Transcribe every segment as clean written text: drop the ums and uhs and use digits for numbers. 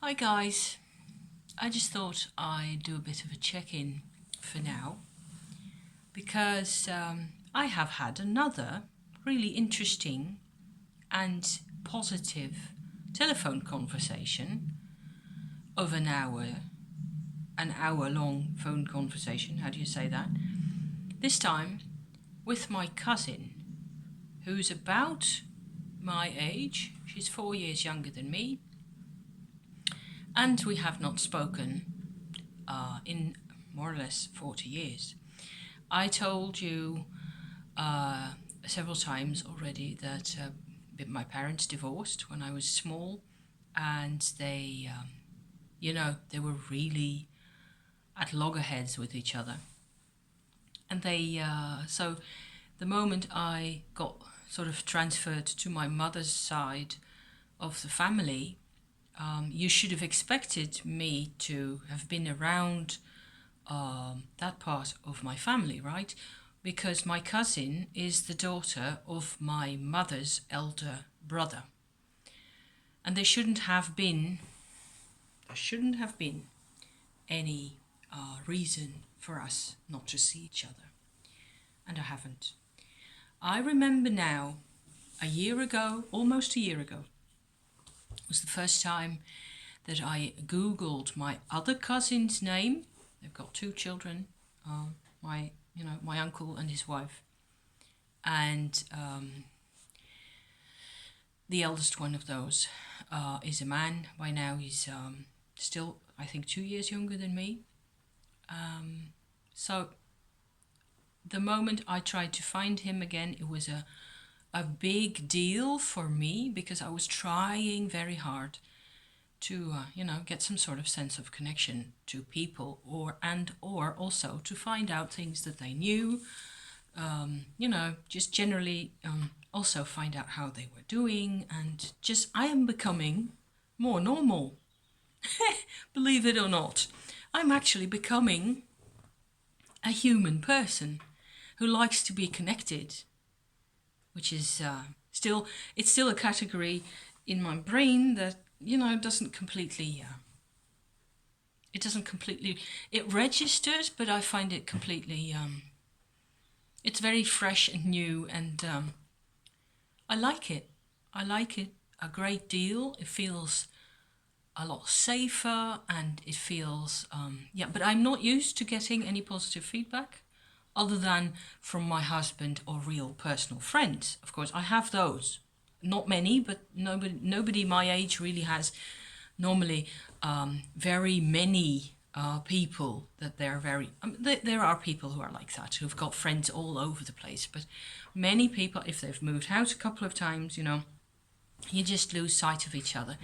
Hi guys, I just thought I'd do a bit of a check-in for now because I have had another really interesting and positive telephone conversation of an hour long phone conversation, how do you say that? This time with my cousin, who's about my age. She's 4 years younger than me, and we have not spoken in more or less 40 years. I told you several times already that my parents divorced when I was small, and they were really at loggerheads with each other. And so the moment I got sort of transferred to my mother's side of the family, you should have expected me to have been around that part of my family, right? Because my cousin is the daughter of my mother's elder brother. And there shouldn't have been any reason for us not to see each other. And I haven't. I remember now, a year ago, almost a year ago, was the first time that I Googled my other cousin's name. They've got two children, my uncle and his wife. And the eldest one of those is a man. By now he's still, I think, 2 years younger than me. So the moment I tried to find him again, it was a big deal for me because I was trying very hard to get some sort of sense of connection to people, or also to find out things that they knew, just generally also find out how they were doing, and just I am becoming more normal. Believe it or not, I'm actually becoming a human person who likes to be connected, which is it's still a category in my brain that doesn't completely it registers, but I find it completely it's very fresh and new, and I like it. I like it a great deal. It feels a lot safer, and it feels but I'm not used to getting any positive feedback other than from my husband or real personal friends. Of course, I have those. Not many, but nobody my age really has normally very many people that they're very. There are people who are like that, who've got friends all over the place, but many people, if they've moved out a couple of times, you just lose sight of each other.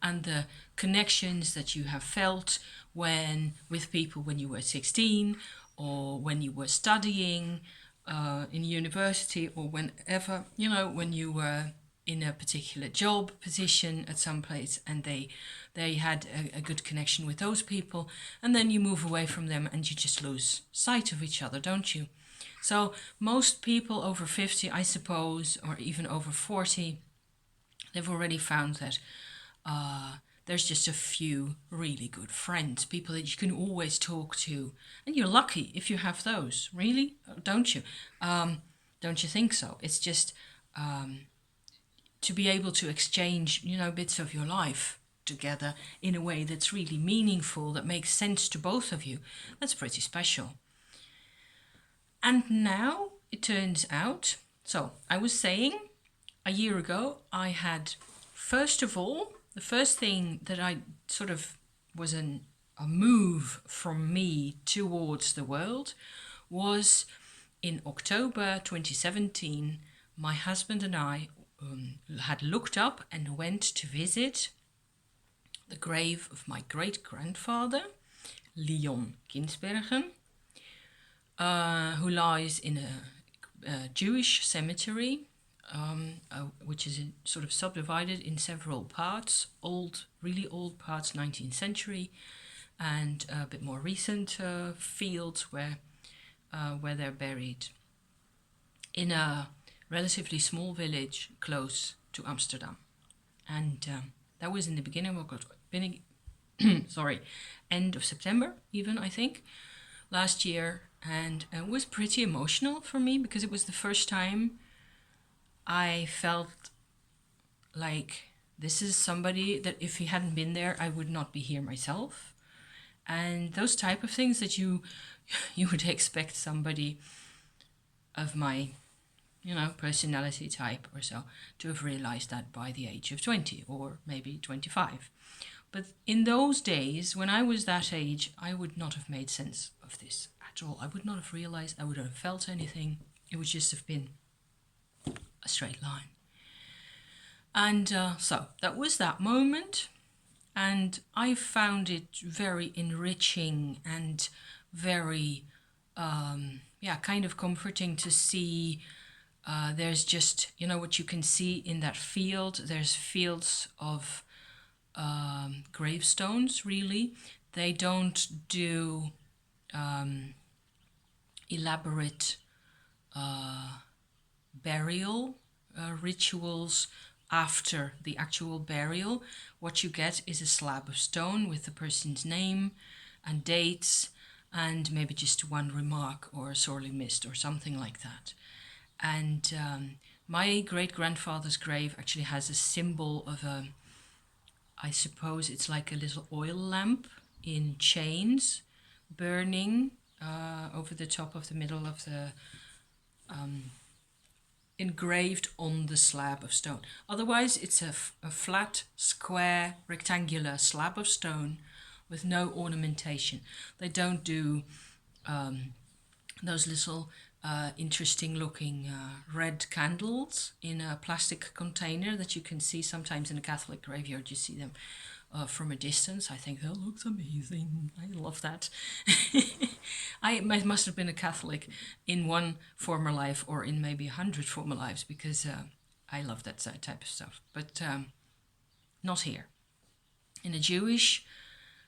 And the connections that you have felt with people when you were 16, or when you were studying in university, or whenever, when you were in a particular job position at some place, and they had a good connection with those people, and then you move away from them and you just lose sight of each other, don't you? So most people over 50, I suppose, or even over 40, they've already found that there's just a few really good friends, people that you can always talk to, and you're lucky if you have those. Really, don't you? Don't you think so? It's just to be able to exchange, bits of your life together in a way that's really meaningful, that makes sense to both of you. That's pretty special. And now it turns out, so I was saying a year ago, I had, first of all, the first thing that I sort of was a move from me towards the world was in October 2017. My husband and I had looked up and went to visit the grave of my great-grandfather, Leon Ginsbergen, who lies in a Jewish cemetery, which is sort of subdivided in several parts, really old parts, 19th century, and a bit more recent fields where they're buried in a relatively small village close to Amsterdam. And that was in the beginning sorry, end of September, even, I think, last year. And it was pretty emotional for me because it was the first time I felt like this is somebody that if he hadn't been there, I would not be here myself. And those type of things that you would expect somebody of my personality type or so to have realized that by the age of 20 or maybe 25. But in those days, when I was that age, I would not have made sense of this at all. I would not have realized, I would not have felt anything. It would just have been a straight line. And so that was that moment. And I found it very enriching and very, kind of comforting to see. There's just, what you can see in that field. There's fields of gravestones, really. They don't do elaborate burial rituals after the actual burial. What you get is a slab of stone with the person's name and dates and maybe just one remark or sorely missed or something like that. And my great-grandfather's grave actually has a symbol of I suppose it's like a little oil lamp in chains burning over the top of the middle of the engraved on the slab of stone. Otherwise, it's a flat, square, rectangular slab of stone with no ornamentation. They don't do those little interesting looking red candles in a plastic container that you can see sometimes in a Catholic graveyard. You see them from a distance. I think that looks amazing. I love that. I must have been a Catholic in one former life or in maybe 100 former lives because I love that type of stuff. But not here. In a Jewish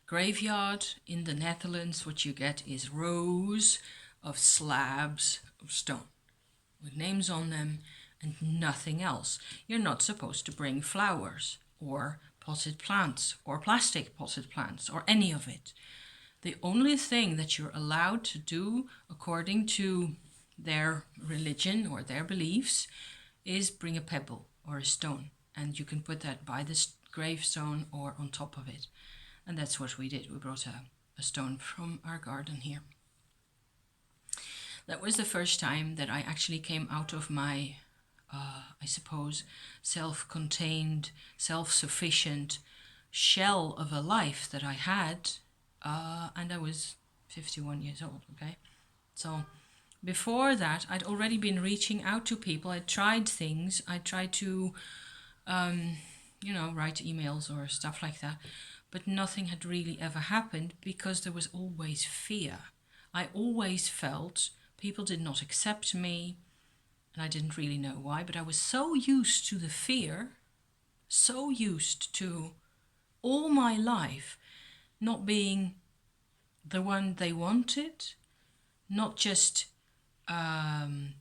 graveyard in the Netherlands, what you get is rows of slabs of stone with names on them and nothing else. You're not supposed to bring flowers or potted plants or plastic potted plants or any of it. The only thing that you're allowed to do according to their religion or their beliefs is bring a pebble or a stone, and you can put that by the gravestone or on top of it. And that's what we did. We brought a stone from our garden here. That was the first time that I actually came out of my, I suppose, self-contained, self-sufficient shell of a life that I had, and I was 51 years old, okay? So before that, I'd already been reaching out to people. I tried things. I tried to, write emails or stuff like that, but nothing had really ever happened because there was always fear. I always felt people did not accept me, and I didn't really know why, but I was so used to the fear, so used to all my life not being the one they wanted, not just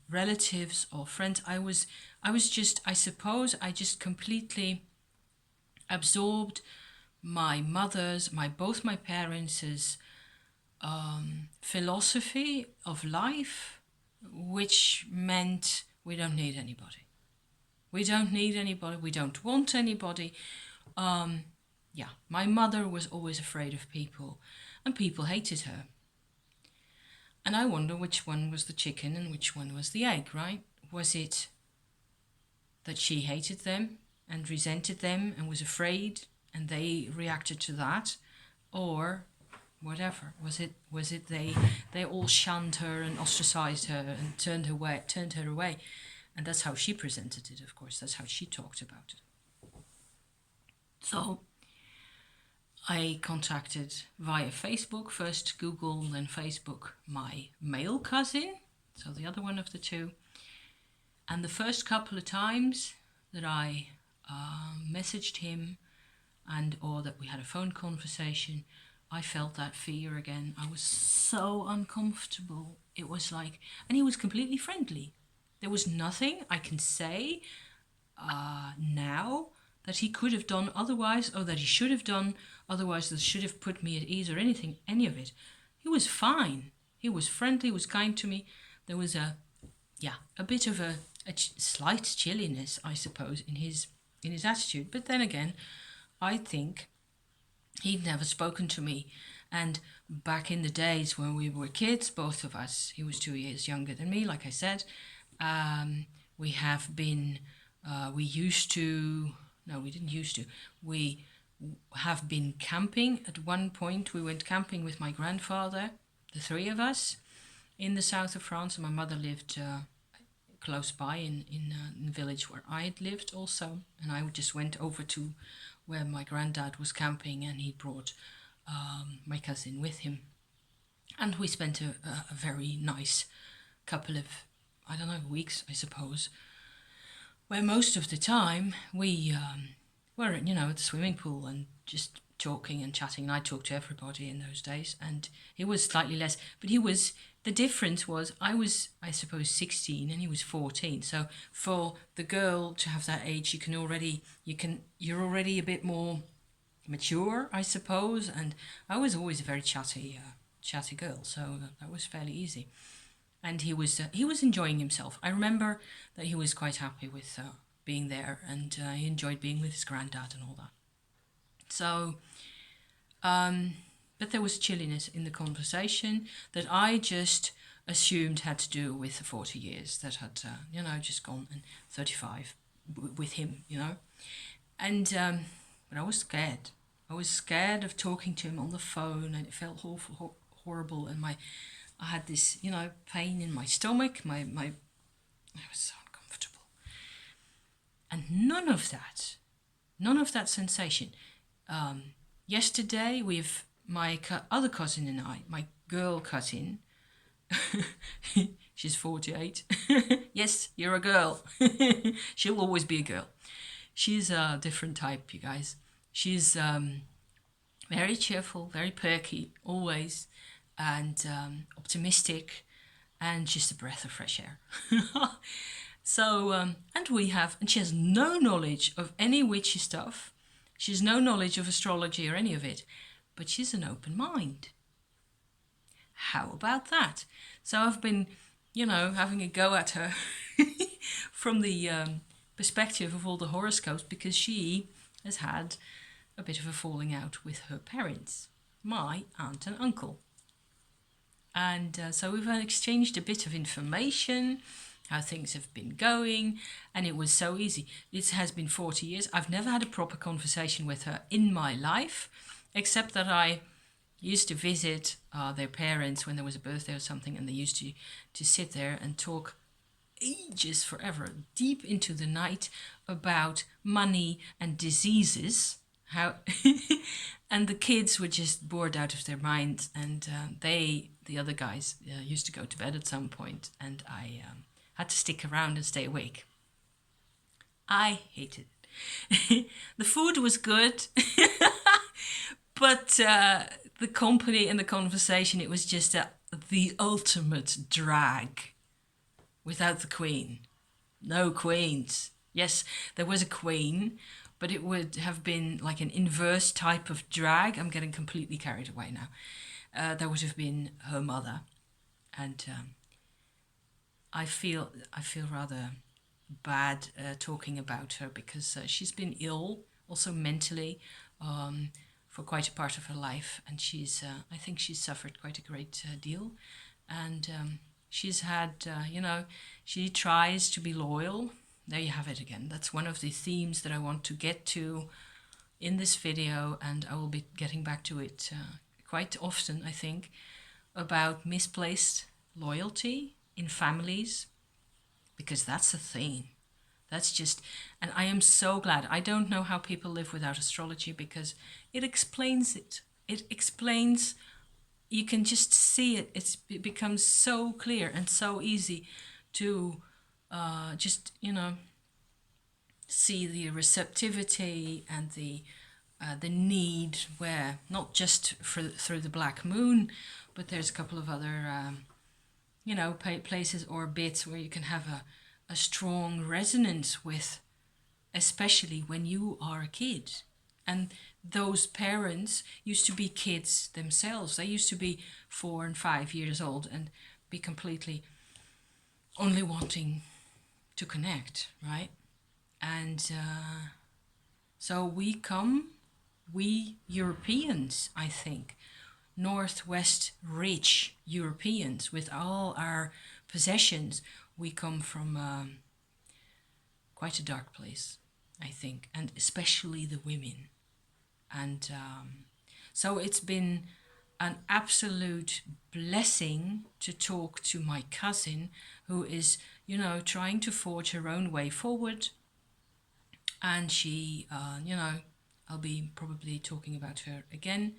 relatives or friends. I suppose I just completely absorbed both my parents' philosophy of life, which meant we don't need anybody. We don't need anybody. We don't want anybody. My mother was always afraid of people, and people hated her. And I wonder which one was the chicken and which one was the egg, right? Was it that she hated them and resented them and was afraid and they reacted to that? Or whatever, was it they all shunned her and ostracized her and turned her away? And that's how she presented it, of course. That's how she talked about it. So I contacted via Facebook, first Google, then Facebook, my male cousin, so the other one of the two. And the first couple of times that I messaged him or that we had a phone conversation, I felt that fear again. I was so uncomfortable. It was like, and he was completely friendly. There was nothing I can say now that he could have done otherwise, or that he should have done otherwise, that should have put me at ease, or anything, any of it. He was fine. He was friendly, he was kind to me. There was a bit of a slight chilliness, I suppose, in his attitude. But then again, I think he'd never spoken to me. And back in the days when we were kids, both of us, he was 2 years younger than me, like I said, we have been, we used to, no, we didn't used to, we have been camping. At one point, we went camping with my grandfather, the three of us, in the south of France. And my mother lived close by in the village where I had lived also. And I just went over to where my granddad was camping, and he brought my cousin with him. And we spent a very nice couple of, I don't know, weeks, I suppose, where most of the time we were, at the swimming pool and just talking and chatting. And I talked to everybody in those days, and he was slightly less, but the difference was I was, I suppose, 16 and he was 14. So for the girl to have that age, you're already a bit more mature, I suppose. And I was always a very chatty girl, so that was fairly easy. And he was enjoying himself. I remember that he was quite happy with being there, and he enjoyed being with his granddad and all that. So, but there was chilliness in the conversation that I just assumed had to do with the 40 years that had, just gone, and 35 with him, And, but I was scared. I was scared of talking to him on the phone, and it felt awful, horrible. And I had this, pain in my stomach. I was so uncomfortable. And none of that sensation. Yesterday, with my other cousin and I, my girl cousin, she's 48. Yes, you're a girl. She'll always be a girl. She's a different type, you guys. She's very cheerful, very perky, always, and optimistic, and just a breath of fresh air. So, and she has no knowledge of any witchy stuff. She has no knowledge of astrology or any of it, but she's an open mind. How about that? So I've been, having a go at her from the perspective of all the horoscopes, because she has had a bit of a falling out with her parents, my aunt and uncle. And so we've exchanged a bit of information, how things have been going, and it was so easy. It has been 40 years. I've never had a proper conversation with her in my life, except that I used to visit their parents when there was a birthday or something, and they used to sit there and talk ages, forever, deep into the night, about money and diseases. How and the kids were just bored out of their minds, and the other guys used to go to bed at some point, and I had to stick around and stay awake. I hated it. The food was good, but the company and the conversation, it was just the ultimate drag without the queen. No queens. Yes, there was a queen, but it would have been like an inverse type of drag. I'm getting completely carried away now. That would have been her mother, and I feel rather bad talking about her, because she's been ill, also mentally, for quite a part of her life, and I think she's suffered quite a great deal, and she's had, she tries to be loyal. There you have it again. That's one of the themes that I want to get to in this video, and I will be getting back to it quite often, I think, about misplaced loyalty in families, because that's a thing. That's just, and I am so glad. I don't know how people live without astrology, because it explains it. It explains, you can just see it. It becomes so clear and so easy to just, see the receptivity and the need, where not just through the black moon, but there's a couple of other places or bits where you can have a strong resonance with especially when you are a kid. And those parents used to be kids themselves. They used to be 4 and 5 years old and be completely only wanting to connect, right? And so we Europeans, I think, Northwest rich Europeans with all our possessions, we come from quite a dark place, I think, and especially the women. And so it's been an absolute blessing to talk to my cousin who is, trying to forge her own way forward. And she, I'll be probably talking about her again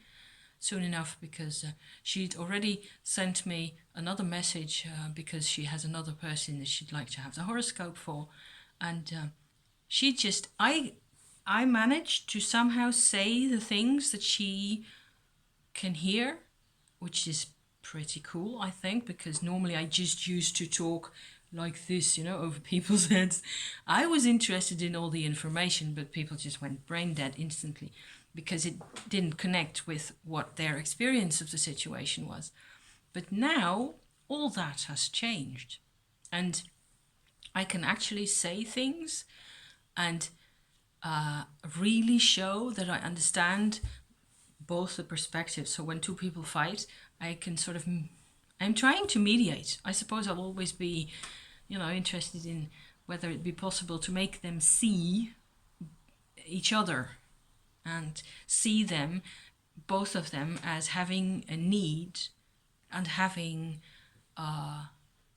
soon enough because she'd already sent me another message because she has another person that she'd like to have the horoscope for. And I managed to somehow say the things that she can hear, which is pretty cool, I think, because normally I just used to talk like this, over people's heads. I was interested in all the information, but people just went brain dead instantly because it didn't connect with what their experience of the situation was. But now all that has changed, and I can actually say things and really show that I understand both the perspectives. So when two people fight, I can I'm trying to mediate. I suppose I'll always be, interested in whether it be possible to make them see each other and see them, both of them, as having a need and having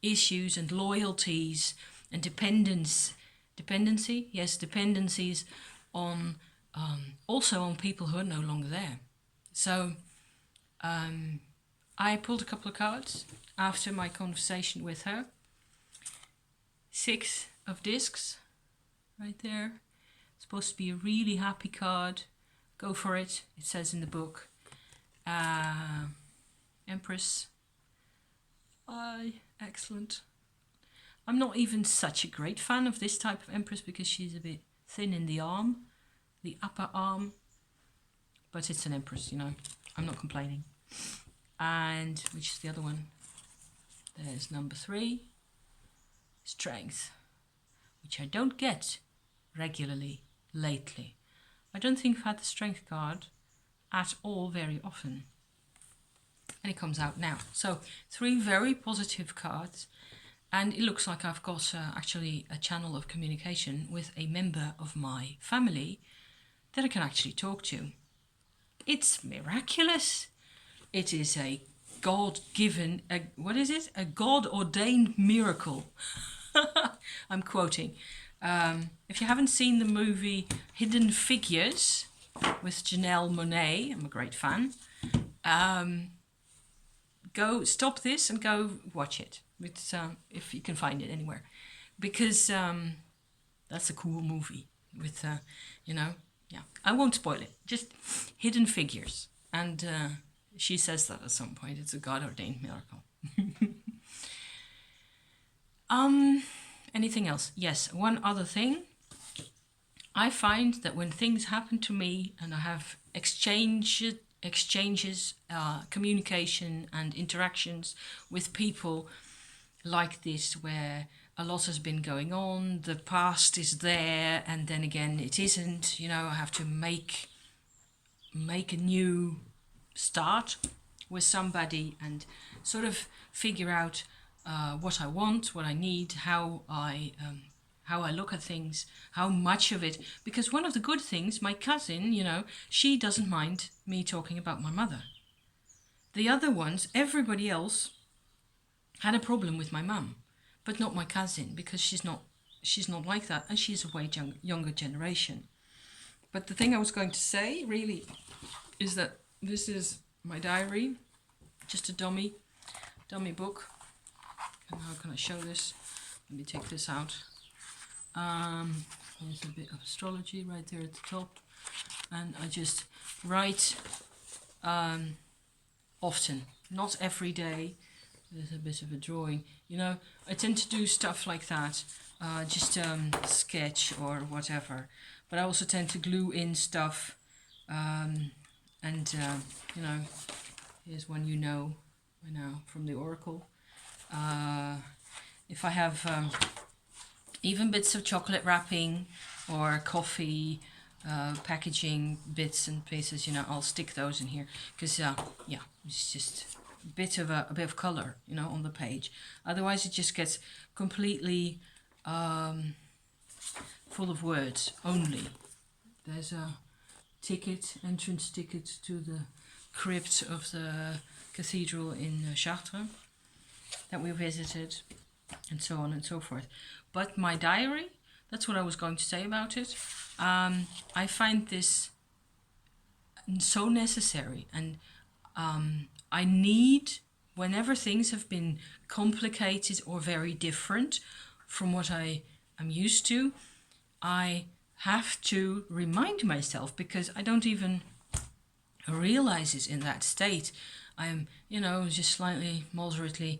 issues and loyalties and dependencies on also on people who are no longer there. So I pulled a couple of cards after my conversation with her. 6 of discs right there. It's supposed to be a really happy card. Go for it. It says in the book. Empress. Excellent. I'm not even such a great fan of this type of Empress because she's a bit thin in the arm, the upper arm. But it's an Empress, I'm not complaining. And which is the other one? There's number 3. Strength, which I don't get regularly lately. I don't think I've had the Strength card at all very often. And it comes out now. So 3 very positive cards. And it looks like I've got actually a channel of communication with a member of my family that I can actually talk to. It's miraculous. It is a God-given, a God-ordained miracle. I'm quoting. If you haven't seen the movie Hidden Figures with Janelle Monáe, I'm a great fan, go stop this and go watch it. It's, if you can find it anywhere. Because that's a cool movie with, I won't spoil it. Just Hidden Figures. And she says that at some point. It's a God-ordained miracle. Anything else? Yes, one other thing. I find that when things happen to me and I have exchanges, communication and interactions with people like this where a lot has been going on, the past is there and then again it isn't, I have to make a new start with somebody and sort of figure out what I want, what I need, how I look at things, how much of it. Because one of the good things, my cousin, she doesn't mind me talking about my mother. The other ones, everybody else had a problem with my mum, but not my cousin, because she's not like that, and she's a way younger generation. But the thing I was going to say really is that this is my diary, just a dummy book. And how can I show this? Let me take this out. There's a bit of astrology right there at the top, and I just write often, not every day. There's a bit of a drawing, I tend to do stuff like that just sketch or whatever. But I also tend to glue in stuff, and you know, here's one I know from the Oracle. If I have even bits of chocolate wrapping or coffee packaging bits and pieces, I'll stick those in here because yeah, it's just a bit of color, on the page. Otherwise, it just gets completely full of words only. There's a entrance ticket to the crypt of the cathedral in Chartres that we visited, and so on and so forth. But my diary, that's what I was going to say about it. I find this so necessary, and I need, whenever things have been complicated or very different from what I am used to, I have to remind myself, because I don't even realize it in that state. I'm, just slightly, moderately,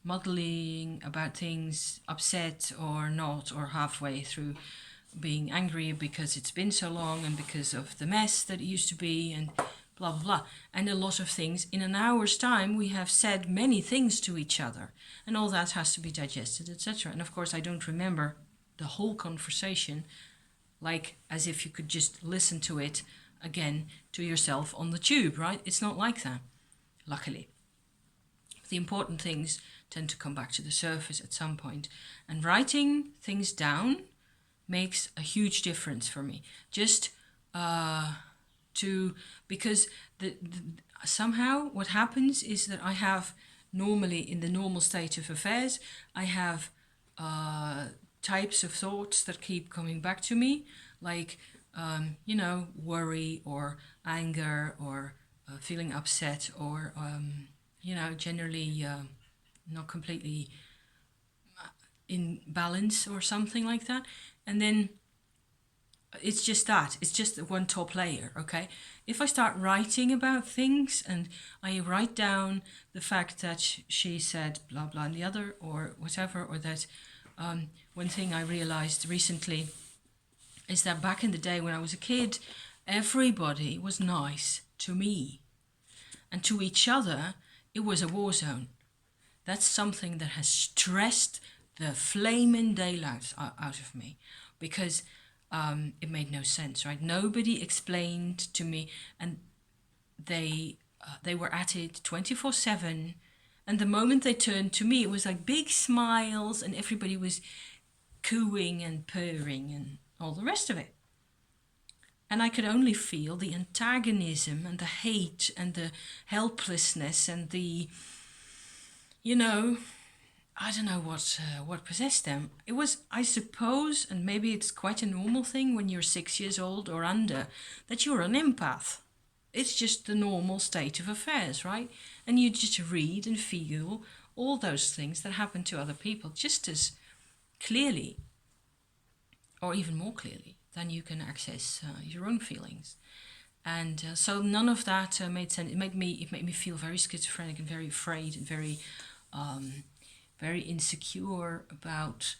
muddling about things, upset or not, or halfway through being angry because it's been so long and because of the mess that it used to be, and blah, blah, blah. And a lot of things. In an hour's time, we have said many things to each other, and all that has to be digested, etc. And of course, I don't remember the whole conversation, like as if you could just listen to it again to yourself on the tube, right? It's not like that, luckily. The important things tend to come back to the surface at some point. And writing things down makes a huge difference for me. Just because somehow what happens is that I have normally, in the normal state of affairs, I have types of thoughts that keep coming back to me, like, worry or anger or feeling upset or, generally not completely in balance or something like that. And then it's just one top layer, okay? If I start writing about things and I write down the fact that she said blah, blah, and the other, or whatever, or that one thing I realized recently is that back in the day when I was a kid, everybody was nice to me. And to each other, it was a war zone. That's something that has stressed the flaming daylights out of me, because it made no sense, right? Nobody explained to me, and they were at it 24/7. And the moment they turned to me, it was like big smiles, and everybody was cooing and purring and all the rest of it. And I could only feel the antagonism and the hate and the helplessness and the, I don't know what possessed them. It was, I suppose, and maybe it's quite a normal thing when you're 6 years old or under, that you're an empath. It's just the normal state of affairs, right? And you just read and feel all those things that happen to other people just as clearly, or even more clearly, than you can access your own feelings. And so none of that made sense. It made me feel very schizophrenic and very afraid and very insecure about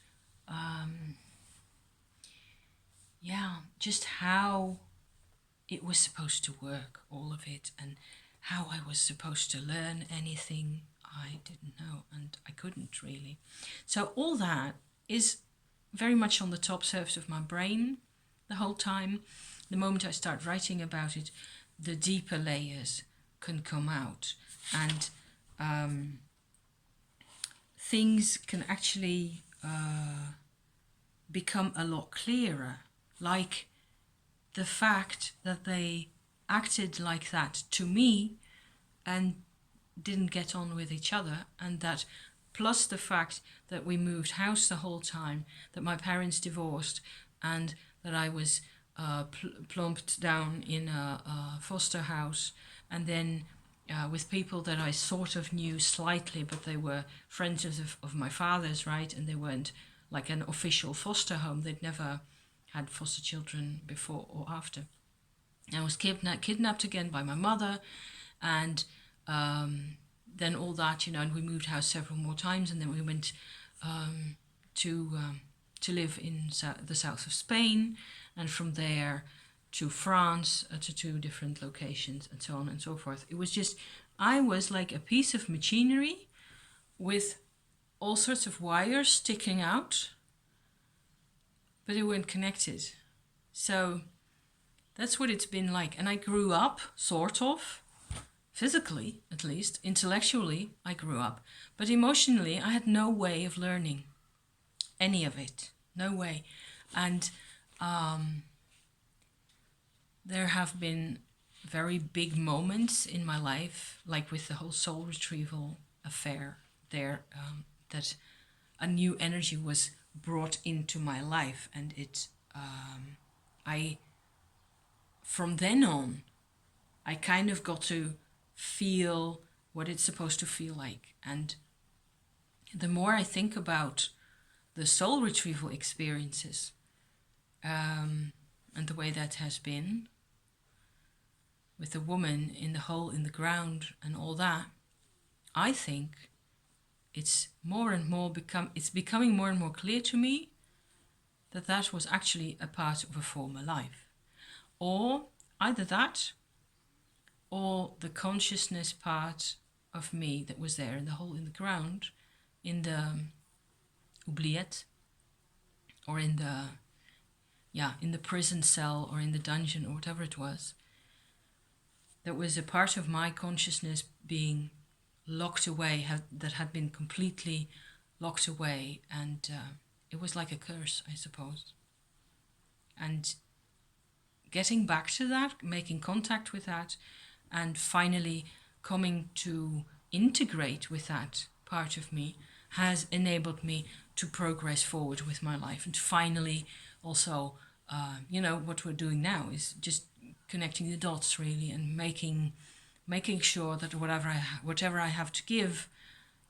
just how it was supposed to work, all of it, and how I was supposed to learn anything. I didn't know, and I couldn't really. So all that is very much on the top surface of my brain the whole time. The moment I start writing about it, the deeper layers can come out, and things can actually become a lot clearer, like the fact that they acted like that to me and didn't get on with each other, and that plus the fact that we moved house the whole time, that my parents divorced, and that I was plumped down in a foster house, and then with people that I sort of knew slightly, but they were friends of my father's, right? And they weren't like an official foster home. They'd never had foster children before or after. I was kidnapped again by my mother, and then all that, and we moved house several more times, and then we went to live in the south of Spain, and from there to France, to 2 different locations, and so on and so forth. It was just, I was like a piece of machinery with all sorts of wires sticking out, but they weren't connected. So that's what it's been like. And I grew up, sort of, physically at least, intellectually I grew up, but emotionally I had no way of learning any of it, no way. And there have been very big moments in my life, like with the whole soul retrieval affair there, that a new energy was brought into my life, and from then on, I kind of got to feel what it's supposed to feel like. And the more I think about the soul retrieval experiences, and the way that has been with the woman in the hole in the ground and all that, I think it's becoming more and more clear to me that that was actually a part of a former life. Or either that, or the consciousness part of me that was there in the hole in the ground, in the oubliette, or in the prison cell, or in the dungeon, or whatever it was. That was a part of my consciousness being locked away, that had been completely locked away, and it was like a curse, I suppose. And getting back to that, making contact with that, and finally coming to integrate with that part of me has enabled me to progress forward with my life. And finally also, what we're doing now is just connecting the dots, really, and making sure that whatever I have to give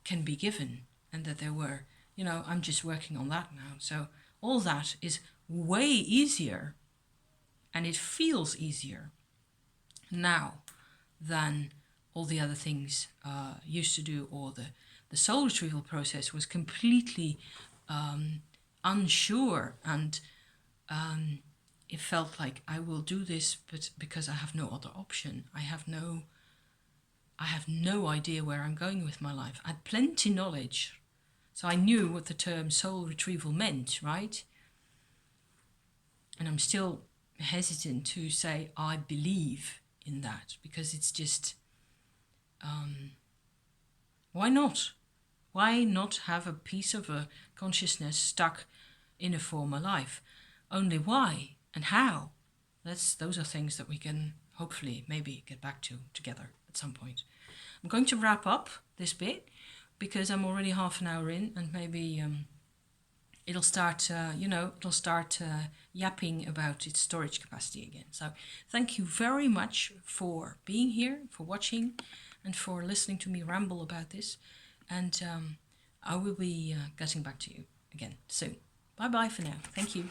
can be given, and that there were, I'm just working on that now. So all that is way easier, and it feels easier now than all the other things used to do, or the soul retrieval process was completely unsure, and it felt like I will do this, but because I have no other option. I have no idea where I'm going with my life. I had plenty knowledge, so I knew what the term soul retrieval meant, right? And I'm still hesitant to say I believe in that, because it's just, why not? Why not have a piece of a consciousness stuck in a former life? Only why and how? Those are things that we can hopefully maybe get back to together at some point. I'm going to wrap up this bit because I'm already half an hour in, and maybe it'll start yapping about its storage capacity again. So thank you very much for being here, for watching, and for listening to me ramble about this. And I will be getting back to you again soon. Bye bye for now. Thank you.